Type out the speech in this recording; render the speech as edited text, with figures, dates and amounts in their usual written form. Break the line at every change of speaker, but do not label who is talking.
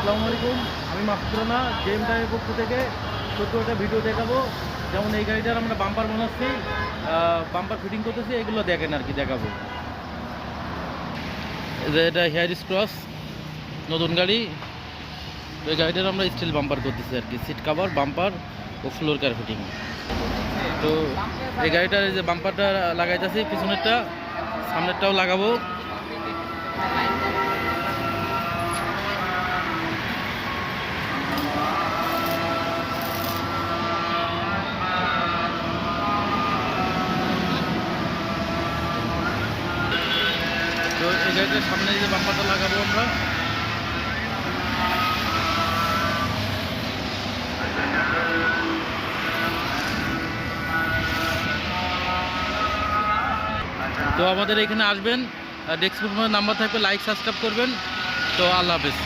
আসসালামু আলাইকুম, আমি মাসুদুরানা জেএম টাইমের পক্ষ থেকে ছোট্ট একটা ভিডিও দেখাবো। যেমন এই গাড়িটার আমরা বাম্পার বানাচ্ছি, বাম্পার ফিটিং করতেছি, এগুলো দেখেন আর কি দেখাবো। এটা হেয়ার ক্রস নতুন গাড়ি, তো এই গাড়িটার আমরা স্টিল বাম্পার করতেছি আর কি, সিট কাভার, বাম্পার ও ফ্লোর কার ফিটিং। তো এই গাড়িটার এই যে বাম্পারটা লাগাইতেছি, পিছনেরটা সামনেরটাও লাগাবো। তো এই গাড়িটার সামনে যে বাম্পারটা লাগাবো আমরা। তো আমাদের এখানে আসবেন, ডেস্ক্রিপশনে নাম্বার থাকবে, লাইক সাবস্ক্রাইব করবেন। তো আল্লাহ হাফেজ।